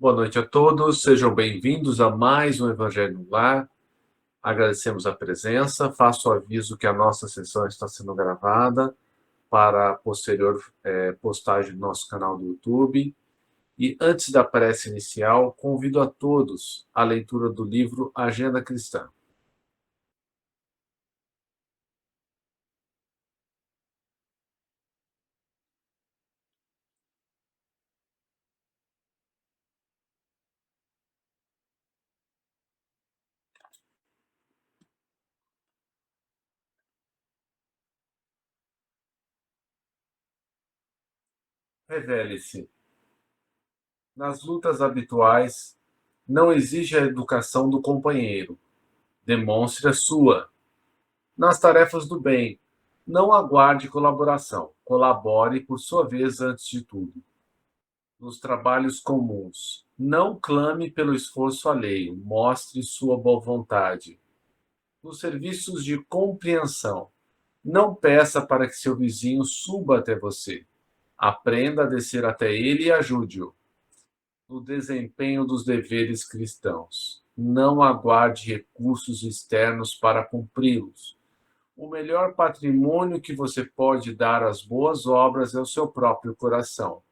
Boa noite a todos, sejam bem-vindos a mais um Evangelho no Lar. Agradecemos a presença, faço o aviso que a nossa sessão está sendo gravada para posterior postagem no nosso canal do YouTube. E antes da prece inicial, convido a todos à leitura do livro Agenda Cristã. Revele-se. Nas lutas habituais, não exige a educação do companheiro, demonstre a sua. Nas tarefas do bem, não aguarde colaboração, colabore por sua vez antes de tudo. Nos trabalhos comuns, não clame pelo esforço alheio, mostre sua boa vontade. Nos serviços de compreensão, não peça para que seu vizinho suba até você. Aprenda a descer até ele e ajude-o. No desempenho dos deveres cristãos, não aguarde recursos externos para cumpri-los. O melhor patrimônio que você pode dar às boas obras é o seu próprio coração.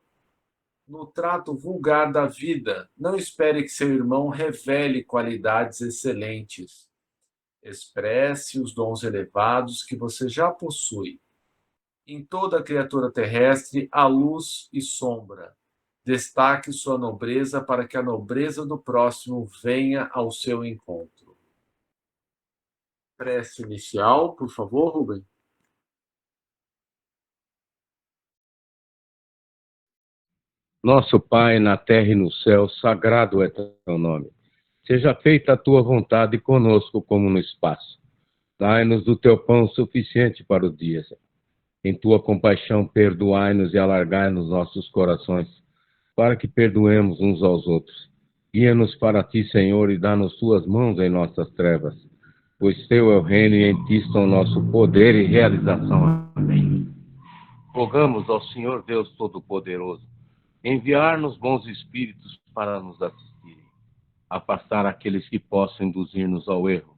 No trato vulgar da vida, não espere que seu irmão revele qualidades excelentes. Expresse os dons elevados que você já possui. Em toda criatura terrestre há luz e sombra. Destaque sua nobreza para que a nobreza do próximo venha ao seu encontro. Prece inicial, por favor, Rubem. Nosso Pai, na terra e no céu, sagrado é teu nome. Seja feita a tua vontade conosco como no espaço. Dai-nos do teu pão suficiente para o dia. Em tua compaixão, perdoai-nos e alargai-nos nossos corações, para que perdoemos uns aos outros. Guia-nos para ti, Senhor, e dá-nos tuas mãos em nossas trevas, pois teu é o reino e em ti estão nosso poder e realização. Amém. Rogamos ao Senhor Deus Todo-Poderoso enviar-nos bons espíritos para nos assistirem, afastar aqueles que possam induzir-nos ao erro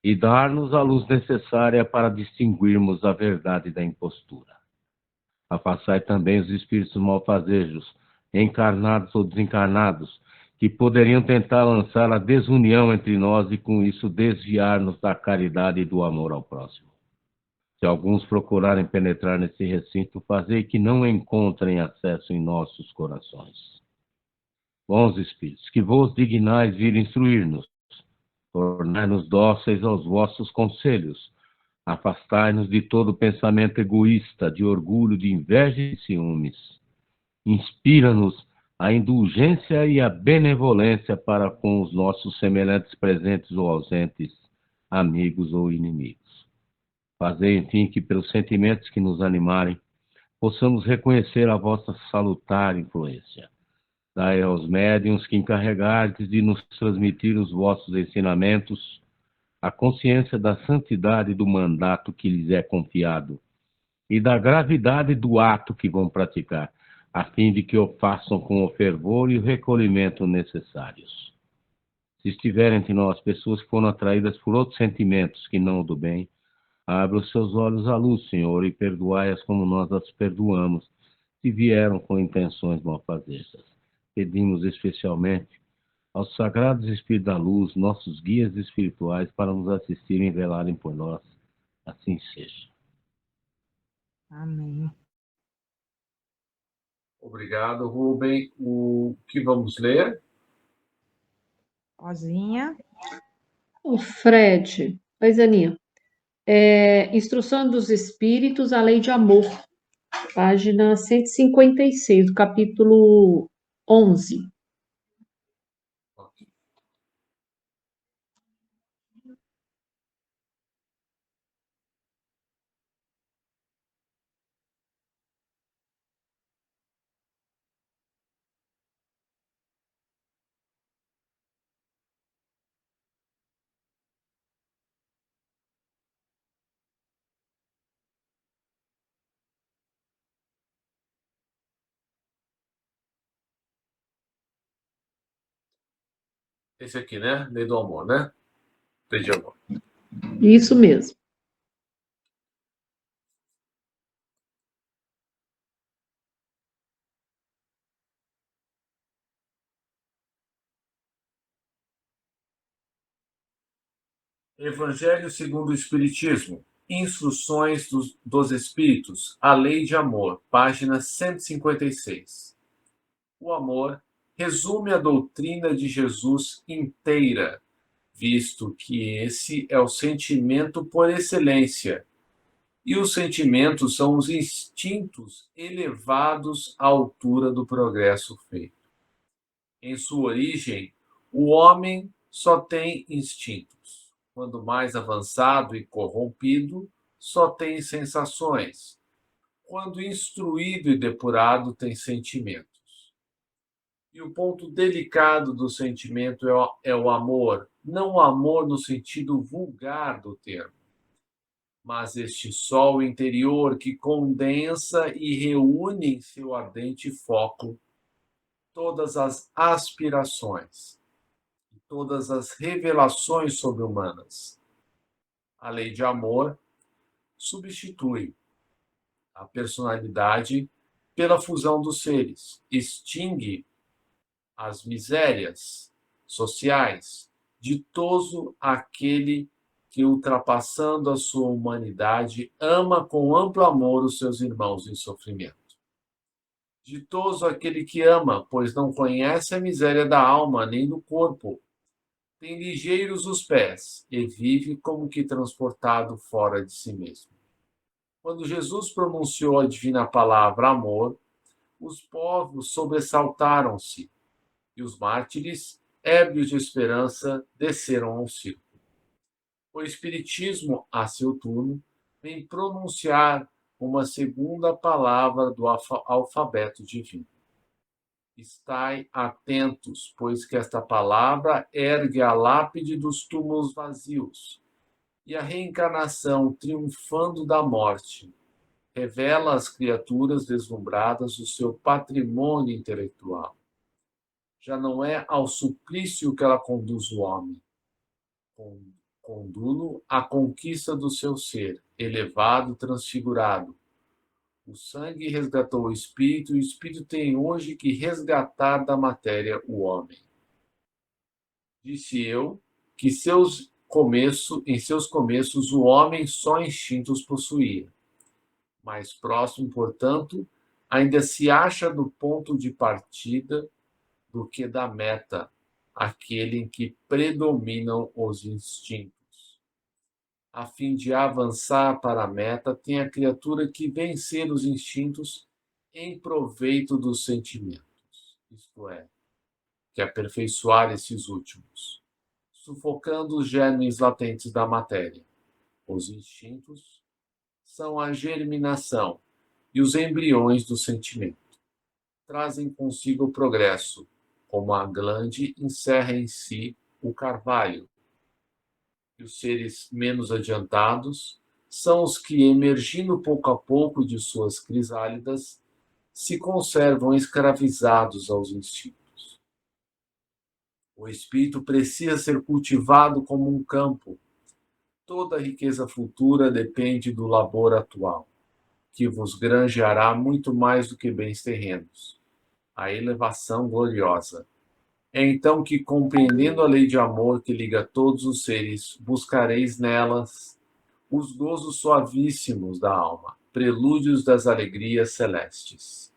e dar-nos a luz necessária para distinguirmos a verdade da impostura. Afastai também os espíritos malfazejos, encarnados ou desencarnados, que poderiam tentar lançar a desunião entre nós e com isso desviar-nos da caridade e do amor ao próximo. Se alguns procurarem penetrar nesse recinto, fazei que não encontrem acesso em nossos corações. Bons espíritos, que vos dignais vir instruir-nos, tornai-nos dóceis aos vossos conselhos, afastai-nos de todo pensamento egoísta, de orgulho, de inveja e ciúmes. Inspira-nos a indulgência e a benevolência para com os nossos semelhantes presentes ou ausentes, amigos ou inimigos. Fazei, enfim, que pelos sentimentos que nos animarem, possamos reconhecer a vossa salutar influência. Dai aos médiuns que encarregardes de nos transmitir os vossos ensinamentos a consciência da santidade do mandato que lhes é confiado e da gravidade do ato que vão praticar, a fim de que o façam com o fervor e o recolhimento necessários. Se estiverem entre nós pessoas que foram atraídas por outros sentimentos que não o do bem, abra os seus olhos à luz, Senhor, e perdoai-as como nós as perdoamos, se vieram com intenções malfazejas. Pedimos especialmente aos sagrados Espíritos da Luz, nossos guias espirituais, para nos assistirem e velarem por nós. Assim seja. Amém. Obrigado, Rubem. O que vamos ler? Rosinha. O Fred. Oi, Zaninha. Instrução dos Espíritos, a Lei de Amor. Página 156, do capítulo 11. Esse aqui, né? Lei do amor, né? Lei de amor. Isso mesmo. Evangelho segundo o Espiritismo. Instruções dos Espíritos. A Lei de Amor. Página 156. O amor resume a doutrina de Jesus inteira, visto que esse é o sentimento por excelência. E os sentimentos são os instintos elevados à altura do progresso feito. Em sua origem, o homem só tem instintos. Quando mais avançado e corrompido, só tem sensações. Quando instruído e depurado, tem sentimentos. E o ponto delicado do sentimento é o amor, não o amor no sentido vulgar do termo, mas este sol interior que condensa e reúne em seu ardente foco todas as aspirações, todas as revelações sobre-humanas. A lei de amor substitui a personalidade pela fusão dos seres, extingue as misérias sociais, ditoso aquele que, ultrapassando a sua humanidade, ama com amplo amor os seus irmãos em sofrimento. Ditoso aquele que ama, pois não conhece a miséria da alma nem do corpo, tem ligeiros os pés e vive como que transportado fora de si mesmo. Quando Jesus pronunciou a divina palavra amor, os povos sobressaltaram-se e os mártires, ébrios de esperança, desceram ao circo. O Espiritismo, a seu turno, vem pronunciar uma segunda palavra do alfabeto divino. Estai atentos, pois que esta palavra ergue a lápide dos túmulos vazios, e a reencarnação, triunfando da morte, revela às criaturas deslumbradas o seu patrimônio intelectual. Já não é ao suplício que ela conduz o homem, condulo à conquista do seu ser, elevado, transfigurado. O sangue resgatou o espírito, e o espírito tem hoje que resgatar da matéria o homem. Disse eu que em seus começos o homem só instintos possuía. Mais próximo, portanto, ainda se acha do ponto de partida do que da meta, aquele em que predominam os instintos. A fim de avançar para a meta, tem a criatura que vencer os instintos em proveito dos sentimentos, isto é, que aperfeiçoar esses últimos, sufocando os germes latentes da matéria. Os instintos são a germinação e os embriões do sentimento. Trazem consigo o progresso, como a glande encerra em si o carvalho. E os seres menos adiantados são os que, emergindo pouco a pouco de suas crisálidas, se conservam escravizados aos instintos. O espírito precisa ser cultivado como um campo. Toda a riqueza futura depende do labor atual, que vos granjeará muito mais do que bens terrenos, a elevação gloriosa. É então que, compreendendo a lei de amor que liga todos os seres, buscareis nelas os gozos suavíssimos da alma, prelúdios das alegrias celestes.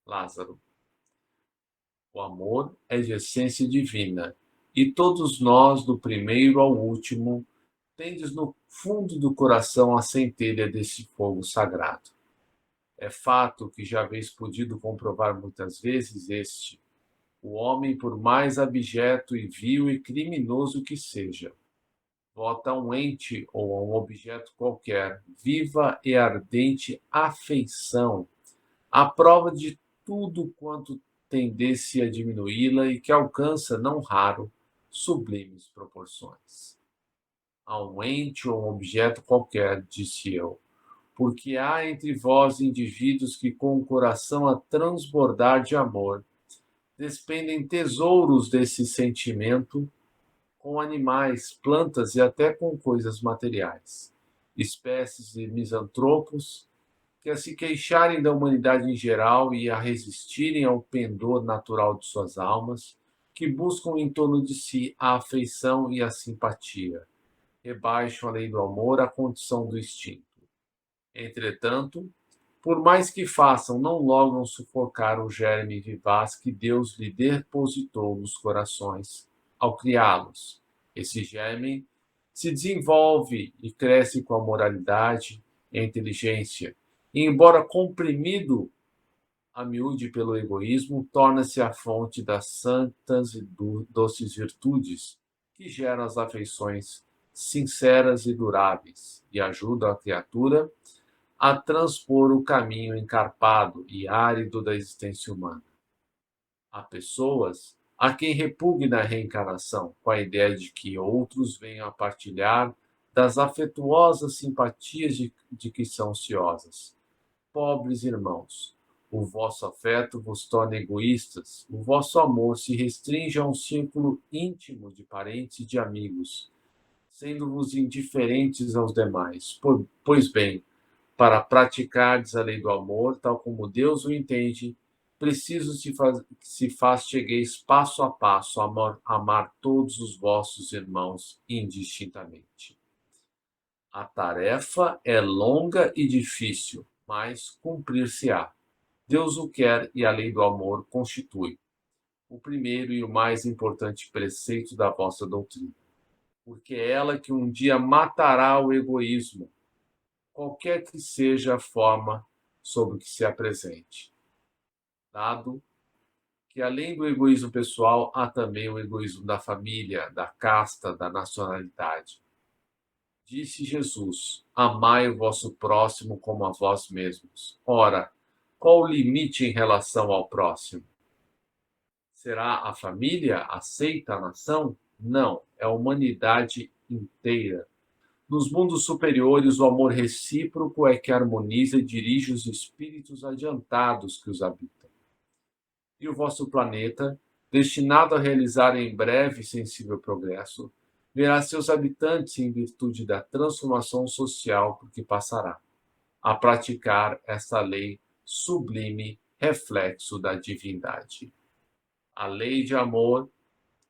Lázaro. O amor é de essência divina, e todos nós, do primeiro ao último, tendes no fundo do coração a centelha desse fogo sagrado. É fato que já haveis podido comprovar muitas vezes este: o homem, por mais abjeto e vil e criminoso que seja, vota a um ente ou a um objeto qualquer viva e ardente afeição, à prova de tudo quanto tendesse a diminuí-la e que alcança, não raro, sublimes proporções. A um ente ou um objeto qualquer, disse eu, porque há entre vós indivíduos que, com o coração a transbordar de amor, despendem tesouros desse sentimento com animais, plantas e até com coisas materiais. Espécies de misantropos que, a se queixarem da humanidade em geral e a resistirem ao pendor natural de suas almas, que buscam em torno de si a afeição e a simpatia, rebaixam a lei do amor à condição do instinto. Entretanto, por mais que façam, não logram sufocar o germe vivaz que Deus lhe depositou nos corações ao criá-los. Esse germe se desenvolve e cresce com a moralidade e a inteligência, e, embora comprimido a miúde pelo egoísmo, torna-se a fonte das santas e doces virtudes que geram as afeições sinceras e duráveis e ajudam a criatura a transpor o caminho encarpado e árido da existência humana. Há pessoas a quem repugna a reencarnação, com a ideia de que outros venham a partilhar das afetuosas simpatias de que são ansiosas. Pobres irmãos, o vosso afeto vos torna egoístas, o vosso amor se restringe a um círculo íntimo de parentes e de amigos, sendo-vos indiferentes aos demais. Pois bem, para praticardes a lei do amor, tal como Deus o entende, preciso se fastigueis passo a passo a amar todos os vossos irmãos indistintamente. A tarefa é longa e difícil, mas cumprir-se-á. Deus o quer e a lei do amor constitui o primeiro e o mais importante preceito da vossa doutrina, porque é ela que um dia matará o egoísmo, qualquer que seja a forma sob que se apresente. Dado que, além do egoísmo pessoal, há também o egoísmo da família, da casta, da nacionalidade. Disse Jesus: amai o vosso próximo como a vós mesmos. Ora, qual o limite em relação ao próximo? Será a família? Aceita a nação? Não, é a humanidade inteira. Nos mundos superiores, o amor recíproco é que harmoniza e dirige os espíritos adiantados que os habitam. E o vosso planeta, destinado a realizar em breve e sensível progresso, verá seus habitantes, em virtude da transformação social por que passará, a praticar esta lei sublime, reflexo da divindade. A lei de amor,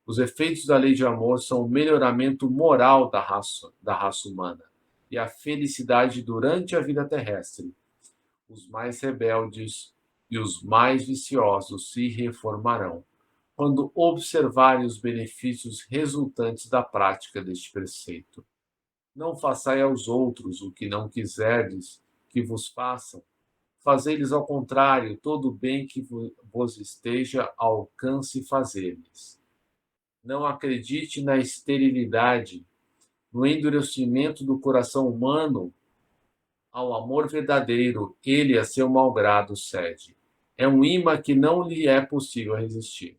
os efeitos da lei de amor são o melhoramento moral da raça humana e a felicidade durante a vida terrestre. Os mais rebeldes e os mais viciosos se reformarão quando observarem os benefícios resultantes da prática deste preceito. Não façai aos outros o que não quiserdes que vos façam. Fazei-lhes ao contrário todo o bem que vos esteja ao alcance fazer-lhes. Não acredite na esterilidade, no endurecimento do coração humano ao amor verdadeiro, ele a seu malgrado cede. É um imã que não lhe é possível resistir.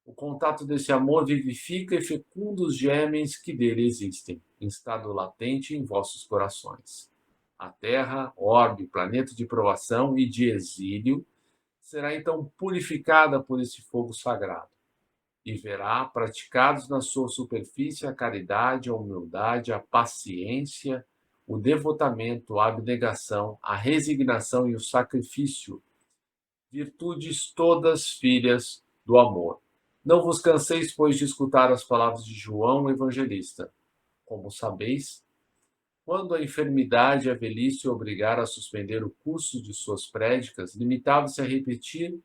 O contato desse amor vivifica e fecunda os germens que dele existem, em estado latente em vossos corações. A Terra, orbe, planeta de provação e de exílio, será então purificada por esse fogo sagrado, e verá praticados na sua superfície a caridade, a humildade, a paciência, o devotamento, a abnegação, a resignação e o sacrifício, virtudes todas filhas do amor. Não vos canseis, pois, de escutar as palavras de João, o evangelista. Como sabeis, quando a enfermidade e a velhice o obrigaram a suspender o curso de suas prédicas, limitava-se a repetir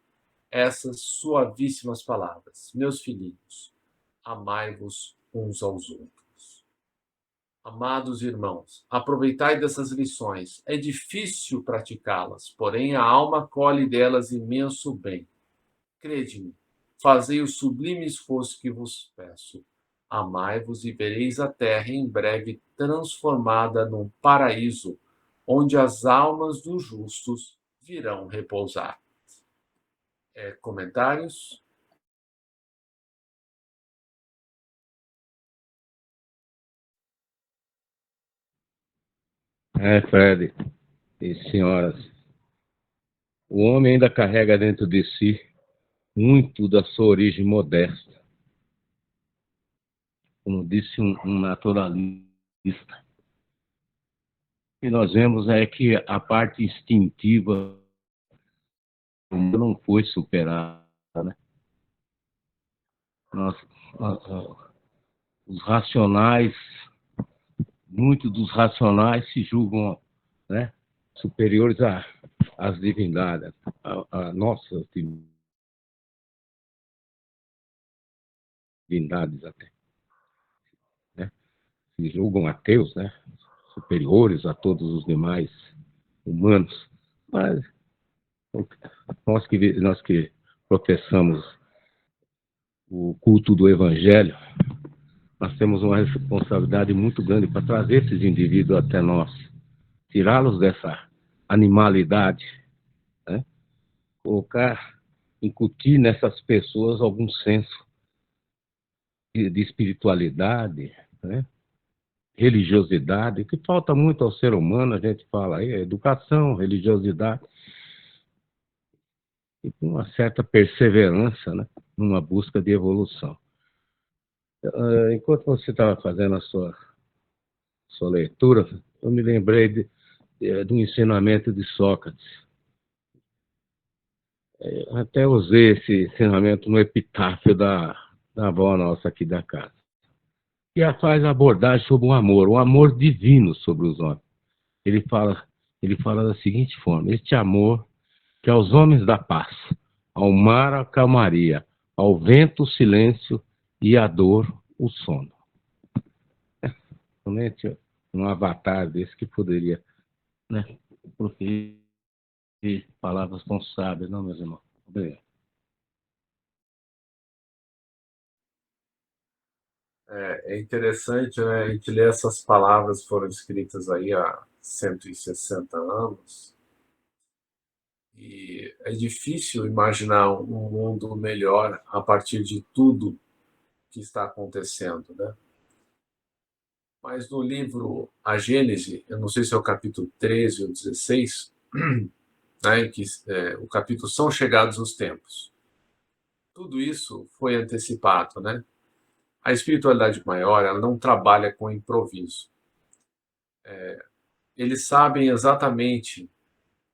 essas suavíssimas palavras: meus filhinhos, amai-vos uns aos outros. Amados irmãos, aproveitai dessas lições. É difícil praticá-las, porém a alma colhe delas imenso bem. Crede-me, fazei o sublime esforço que vos peço. Amai-vos e vereis a terra em breve transformada num paraíso, onde as almas dos justos virão repousar. Comentários? Fred e senhoras, o homem ainda carrega dentro de si muito da sua origem modesta. Como disse um naturalista. E nós vemos é que a parte instintiva não foi superada, né? Nós, os racionais, muitos dos racionais se julgam, né, superiores às divindades, a nossas divindades até, né? Se julgam ateus, né, superiores a todos os demais humanos. Mas nós que professamos o culto do Evangelho, nós temos uma responsabilidade muito grande para trazer esses indivíduos até nós, tirá-los dessa animalidade, né? Colocar, incutir nessas pessoas algum senso de espiritualidade, né? Religiosidade, que falta muito ao ser humano, a gente fala aí, educação, religiosidade, e uma certa perseverança, né? Numa busca de evolução. Enquanto você estava fazendo a sua leitura, eu me lembrei do ensinamento de Sócrates. Até usei esse ensinamento no epitáfio da avó nossa aqui da casa. E ela faz a abordagem sobre o amor divino sobre os homens. Ele fala da seguinte forma: este amor que aos homens dá paz, ao mar a calmaria, ao vento o silêncio e à dor o sono. Somente um avatar desse que poderia, né, proferir palavras tão sábias, não, meus irmãos? Obrigado. É interessante, né? A gente lê essas palavras, foram escritas aí há 160 anos, e é difícil imaginar um mundo melhor a partir de tudo que está acontecendo, né? Mas no livro A Gênese, eu não sei se é o capítulo 13 ou 16, né, que o capítulo São Chegados os Tempos. Tudo isso foi antecipado, né? A espiritualidade maior, ela não trabalha com improviso. Eles sabem exatamente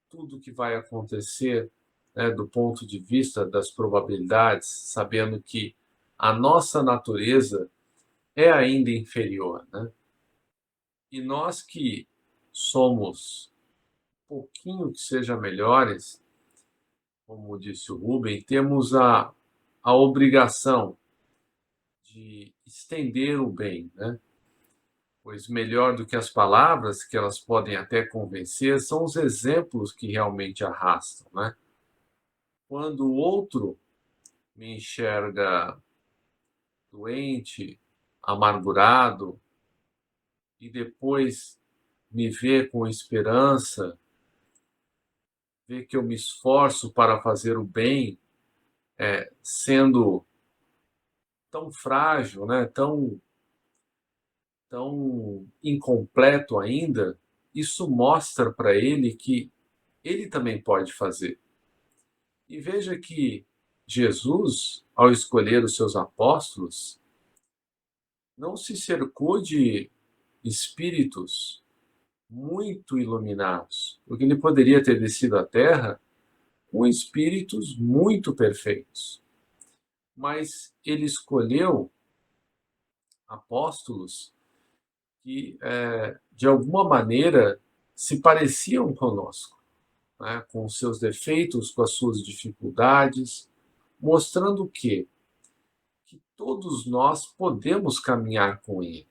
tudo que vai acontecer, né, do ponto de vista das probabilidades, sabendo que a nossa natureza é ainda inferior, né? E nós que somos um pouquinho que seja melhores, como disse o Rubem, temos a obrigação de estender o bem, né? Pois melhor do que as palavras, que elas podem até convencer, são os exemplos que realmente arrastam, né? Quando o outro me enxerga doente, amargurado, e depois me vê com esperança, vê que eu me esforço para fazer o bem, sendo tão frágil, né? Tão incompleto ainda, isso mostra para ele que ele também pode fazer. E veja que Jesus, ao escolher os seus apóstolos, não se cercou de espíritos muito iluminados, porque ele poderia ter descido à Terra com espíritos muito perfeitos. Mas ele escolheu apóstolos que, de alguma maneira, se pareciam conosco, né? Com os seus defeitos, com as suas dificuldades, mostrando que todos nós podemos caminhar com ele.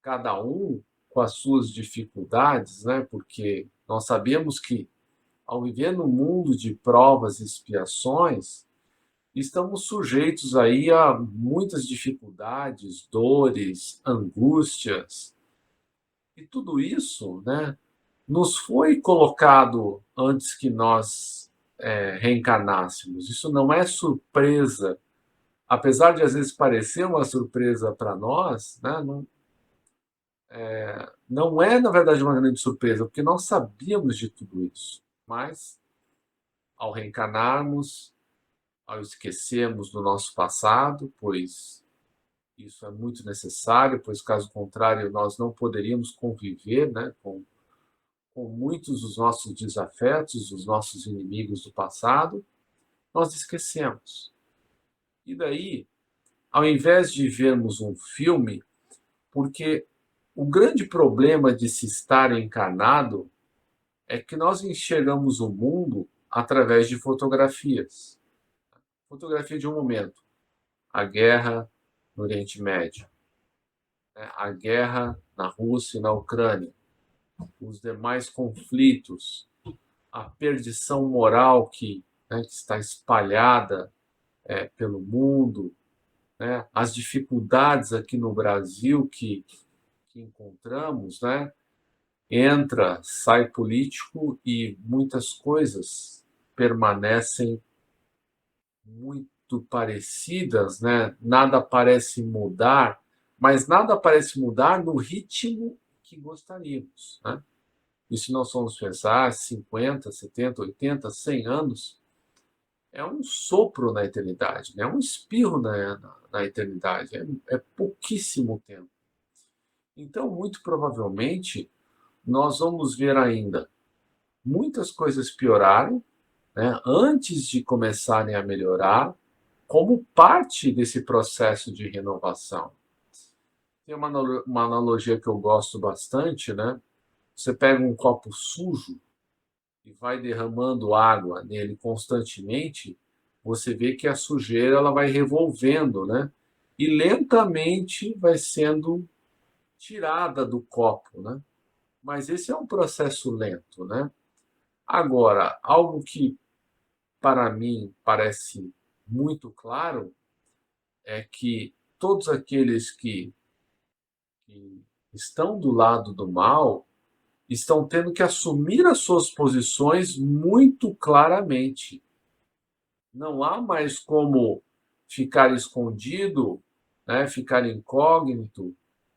Cada um com as suas dificuldades, né? Porque nós sabemos que, ao viver no mundo de provas e expiações, estamos sujeitos aí a muitas dificuldades, dores, angústias. E tudo isso, né, nos foi colocado antes que nós reencarnássemos. Isso não é surpresa. Apesar de às vezes parecer uma surpresa para nós, né, não é, na verdade, uma grande surpresa, porque nós sabíamos de tudo isso. Mas, ao reencarnarmos, ao esquecermos do nosso passado, pois isso é muito necessário, pois caso contrário nós não poderíamos conviver, né, com muitos dos nossos desafetos, os nossos inimigos do passado, nós esquecemos. E daí, ao invés de vermos um filme, porque o grande problema de se estar encarnado é que nós enxergamos o mundo através de fotografias. Fotografia de um momento. A guerra no Oriente Médio, a guerra na Rússia e na Ucrânia, os demais conflitos, a perdição moral que está espalhada pelo mundo, né, as dificuldades aqui no Brasil que encontramos, né, entra, sai político e muitas coisas permanecem muito parecidas, né? Nada parece mudar, mas nada parece mudar no ritmo que gostaríamos, né? E se nós formos pensar 50, 70, 80, 100 anos, é um sopro na eternidade, né? É um espirro na eternidade, é pouquíssimo tempo. Então, muito provavelmente, nós vamos ver ainda muitas coisas piorarem, né, antes de começarem a melhorar, como parte desse processo de renovação. Tem uma analogia que eu gosto bastante, né? Você pega um copo sujo e vai derramando água nele constantemente, você vê que a sujeira ela vai revolvendo, né? E lentamente vai sendo tirada do copo, né? Mas esse é um processo lento, né? Agora, algo que para mim parece muito claro é que todos aqueles que estão do lado do mal estão tendo que assumir as suas posições muito claramente. Não há mais como ficar escondido, né, ficar incógnito,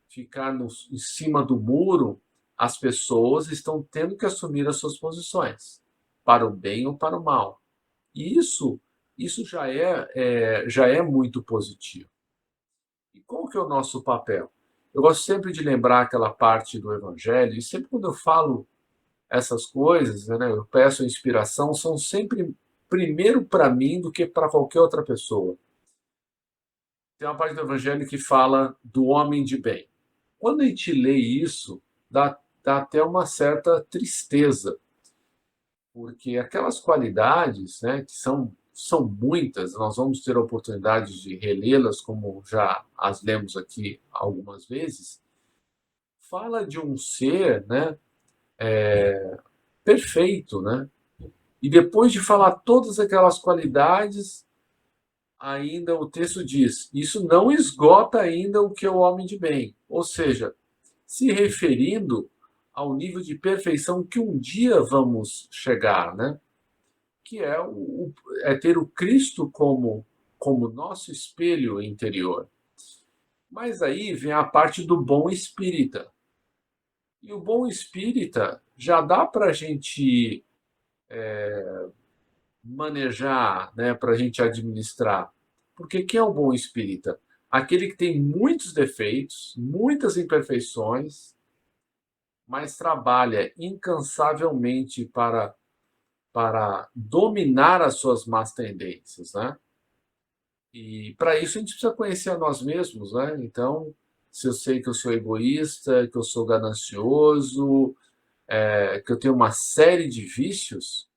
ficar em cima do muro. As pessoas estão tendo que assumir as suas posições, para o bem ou para o mal. E isso já é muito positivo. E qual que é o nosso papel? Eu gosto sempre de lembrar aquela parte do Evangelho, e sempre quando eu falo essas coisas, né, eu peço inspiração, são sempre primeiro para mim do que para qualquer outra pessoa. Tem uma parte do Evangelho que fala do homem de bem. Quando a gente lê isso, dá até uma certa tristeza, porque aquelas qualidades, né, que são muitas, nós vamos ter a oportunidade de relê-las, como já as lemos aqui algumas vezes, fala de um ser, né, perfeito, né? E depois de falar todas aquelas qualidades, ainda o texto diz, isso não esgota ainda o que é o homem de bem, ou seja, se referindo ao nível de perfeição que um dia vamos chegar, né? Que é ter o Cristo como nosso espelho interior. Mas aí vem a parte do bom espírita. E o bom espírita já dá para a gente manejar, né, para a gente administrar. Porque quem é o bom espírita? Aquele que tem muitos defeitos, muitas imperfeições, mas trabalha incansavelmente para dominar as suas más tendências, né? E para isso a gente precisa conhecer a nós mesmos, né? Então, se eu sei que eu sou egoísta, que eu sou ganancioso, que eu tenho uma série de vícios,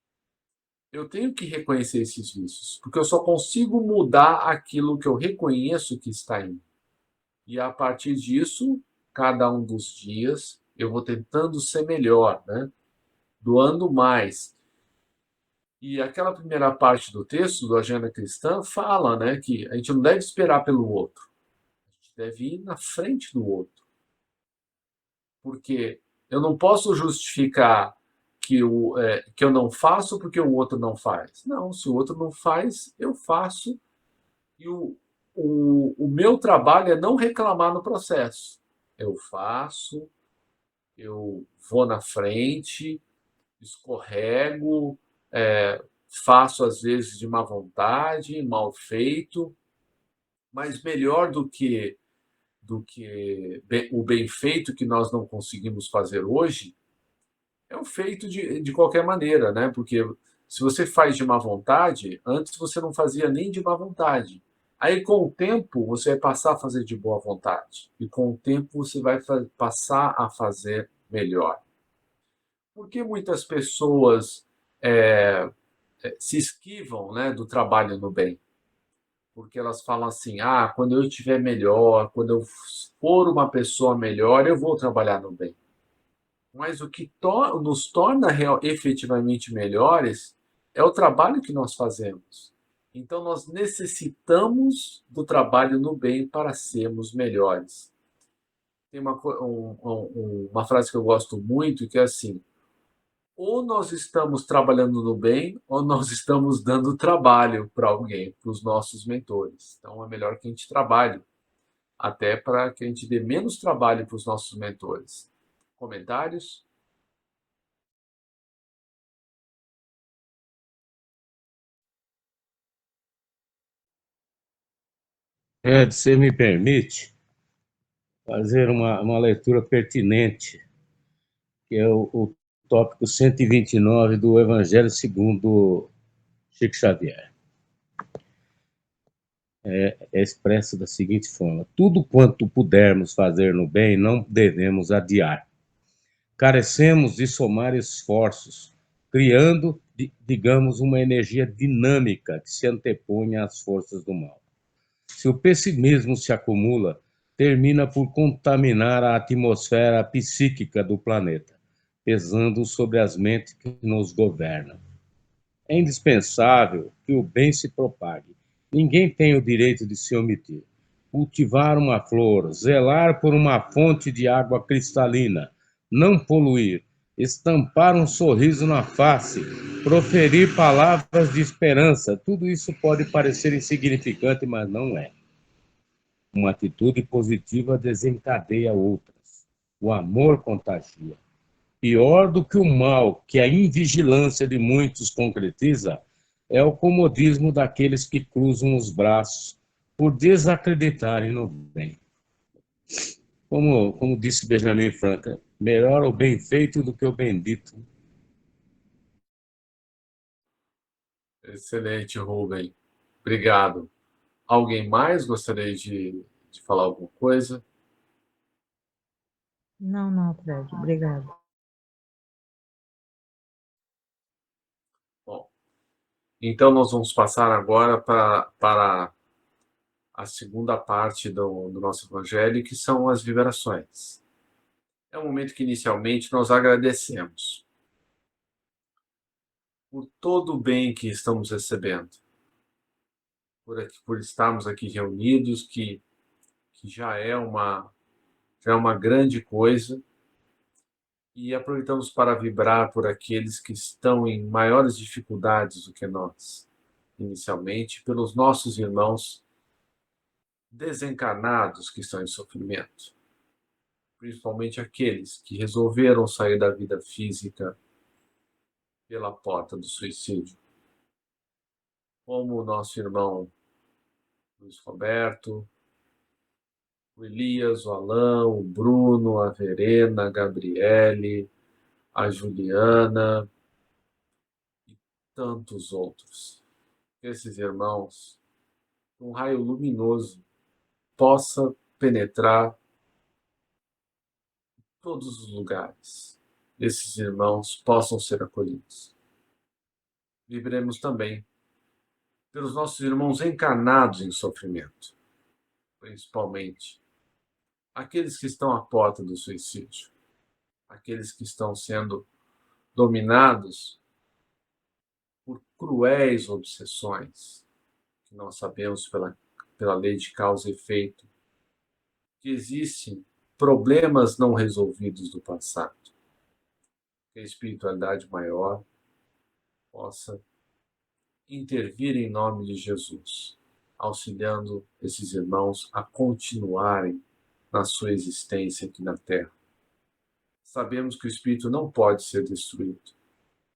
eu tenho que reconhecer esses vícios, porque eu só consigo mudar aquilo que eu reconheço que está em mim. E a partir disso, cada um dos dias, eu vou tentando ser melhor, né? Doando mais. E aquela primeira parte do texto do Agenda Cristã fala, né, que a gente não deve esperar pelo outro. A gente deve ir na frente do outro. Porque eu não posso justificar que eu não faço porque o outro não faz. Não, se o outro não faz, eu faço. E o meu trabalho é não reclamar no processo. Eu faço, eu vou na frente, escorrego, faço às vezes de má vontade, mal feito, mas melhor do que o bem feito que nós não conseguimos fazer hoje, é o feito de qualquer maneira, né? Porque se você faz de má vontade, antes você não fazia nem de má vontade. Aí, com o tempo, você vai passar a fazer de boa vontade. E com o tempo, você vai passar a fazer melhor. Por que muitas pessoas é, se esquivam, né, do trabalho no bem? Porque elas falam assim: ah, quando eu estiver melhor, quando eu for uma pessoa melhor, eu vou trabalhar no bem. Mas o que nos torna efetivamente melhores é o trabalho que nós fazemos. Então, nós necessitamos do trabalho no bem para sermos melhores. Tem uma frase que eu gosto muito, que é assim: ou nós estamos trabalhando no bem, ou nós estamos dando trabalho para alguém, para os nossos mentores. Então, é melhor que a gente trabalhe, até para que a gente dê menos trabalho para os nossos mentores. Comentários? Ed, você me permite fazer uma leitura pertinente, que é o tópico 129 do Evangelho segundo Chico Xavier. É expresso da seguinte forma: tudo quanto pudermos fazer no bem, não devemos adiar. Carecemos de somar esforços, criando, digamos, uma energia dinâmica que se antepõe às forças do mal. Se o pessimismo se acumula, termina por contaminar a atmosfera psíquica do planeta, pesando sobre as mentes que nos governam. É indispensável que o bem se propague. Ninguém tem o direito de se omitir. Cultivar uma flor, zelar por uma fonte de água cristalina, não poluir, estampar um sorriso na face, proferir palavras de esperança, tudo isso pode parecer insignificante, mas não é. Uma atitude positiva desencadeia outras. O amor contagia. Pior do que o mal que a invigilância de muitos concretiza é o comodismo daqueles que cruzam os braços por desacreditarem no bem. Como disse Benjamin Franklin, melhor o bem feito do que o bendito. Excelente, Rubem. Obrigado. Alguém mais gostaria de falar alguma coisa? Não, não, Fred, obrigado. Bom, então nós vamos passar agora para a segunda parte do nosso evangelho, que são as vibrações. É um momento que inicialmente nós agradecemos por todo o bem que estamos recebendo, por estarmos aqui reunidos, que já é uma grande coisa, e aproveitamos para vibrar por aqueles que estão em maiores dificuldades do que nós, inicialmente, pelos nossos irmãos desencarnados que estão em sofrimento, principalmente aqueles que resolveram sair da vida física pela porta do suicídio, como o nosso irmão Luiz Roberto, o Elias, o Alain, o Bruno, a Verena, a Gabriele, a Juliana e tantos outros. Esses irmãos, um raio luminoso possa penetrar todos os lugares. Esses irmãos possam ser acolhidos. Vibremos também pelos nossos irmãos encarnados em sofrimento, principalmente aqueles que estão à porta do suicídio, aqueles que estão sendo dominados por cruéis obsessões, que nós sabemos pela lei de causa e efeito, que existem problemas não resolvidos do passado. Que a espiritualidade maior possa intervir em nome de Jesus, auxiliando esses irmãos a continuarem na sua existência aqui na Terra. Sabemos que o espírito não pode ser destruído,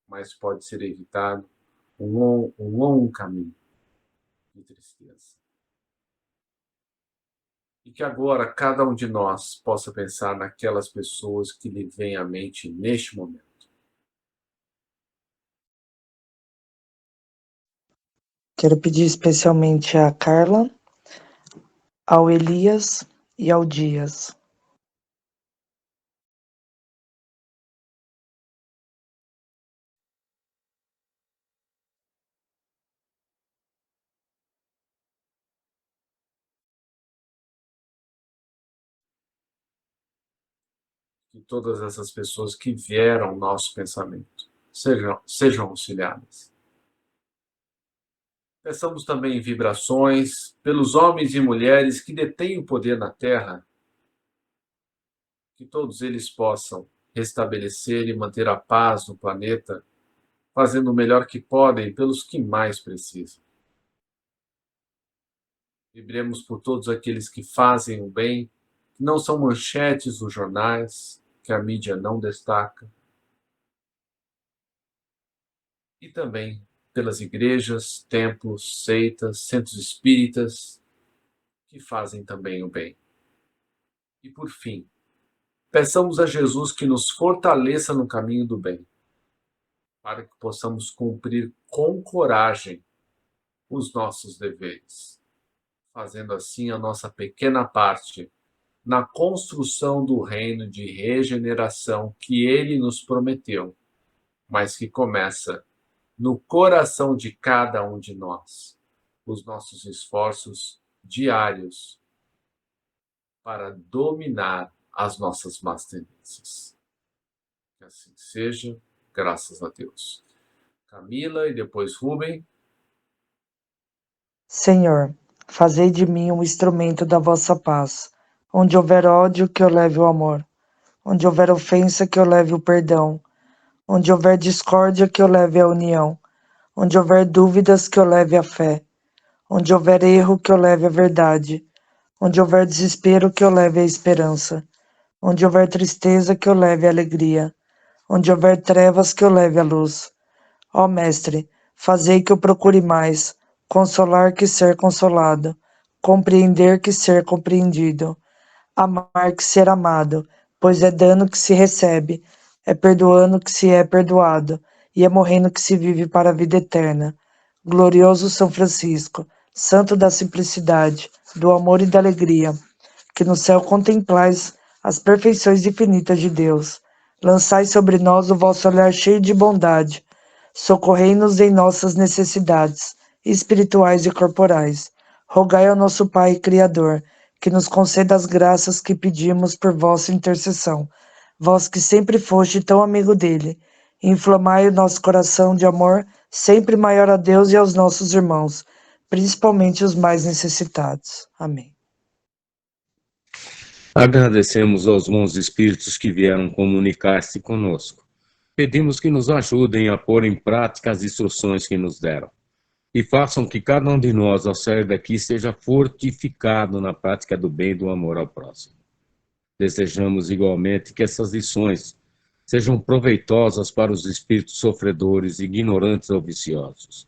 mas pode ser evitado um longo caminho de tristeza. E que agora cada um de nós possa pensar naquelas pessoas que lhe vêm à mente neste momento. Quero pedir especialmente a Carla, ao Elias e ao Dias. Que todas essas pessoas que vieram ao nosso pensamento sejam auxiliadas. Peçamos também vibrações pelos homens e mulheres que detêm o poder na Terra, que todos eles possam restabelecer e manter a paz no planeta, fazendo o melhor que podem pelos que mais precisam. Vibremos por todos aqueles que fazem o bem, que não são manchetes dos jornais, que a mídia não destaca. E também pelas igrejas, templos, seitas, centros espíritas, que fazem também o bem. E por fim, peçamos a Jesus que nos fortaleça no caminho do bem, para que possamos cumprir com coragem os nossos deveres, fazendo assim a nossa pequena parte na construção do reino de regeneração que Ele nos prometeu, mas que começa no coração de cada um de nós, os nossos esforços diários para dominar as nossas más tendências. Que assim seja, graças a Deus. Camila e depois Rubem. Senhor, fazei de mim um instrumento da vossa paz. Onde houver ódio, que eu leve o amor. Onde houver ofensa, que eu leve o perdão. Onde houver discórdia, que eu leve a união. Onde houver dúvidas, que eu leve a fé. Onde houver erro, que eu leve a verdade. Onde houver desespero, que eu leve a esperança. Onde houver tristeza, que eu leve a alegria. Onde houver trevas, que eu leve a luz. Ó Mestre, fazei que eu procure mais, consolar que ser consolado, compreender que ser compreendido, amar que ser amado, pois é dano que se recebe, é perdoando que se é perdoado, e é morrendo que se vive para a vida eterna. Glorioso São Francisco, santo da simplicidade, do amor e da alegria, que no céu contemplais as perfeições infinitas de Deus. Lançai sobre nós o vosso olhar cheio de bondade, socorrei-nos em nossas necessidades, espirituais e corporais. Rogai ao nosso Pai Criador, que nos conceda as graças que pedimos por vossa intercessão. Vós que sempre foste tão amigo dele, inflamai o nosso coração de amor, sempre maior a Deus e aos nossos irmãos, principalmente os mais necessitados. Amém. Agradecemos aos bons espíritos que vieram comunicar-se conosco. Pedimos que nos ajudem a pôr em prática as instruções que nos deram e façam que cada um de nós, ao sair daqui, seja fortificado na prática do bem e do amor ao próximo. Desejamos igualmente que essas lições sejam proveitosas para os espíritos sofredores, ignorantes ou viciosos,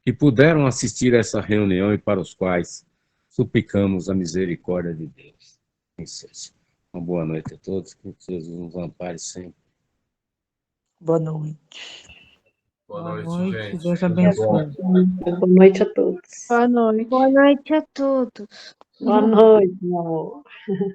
que puderam assistir a essa reunião e para os quais suplicamos a misericórdia de Deus. Uma boa noite a todos, que Jesus nos ampare sempre. Boa noite. Boa noite, gente. Deus Tudo abençoe. bom? Boa noite a todos. Boa noite. Boa noite a todos. Boa noite, meu amor.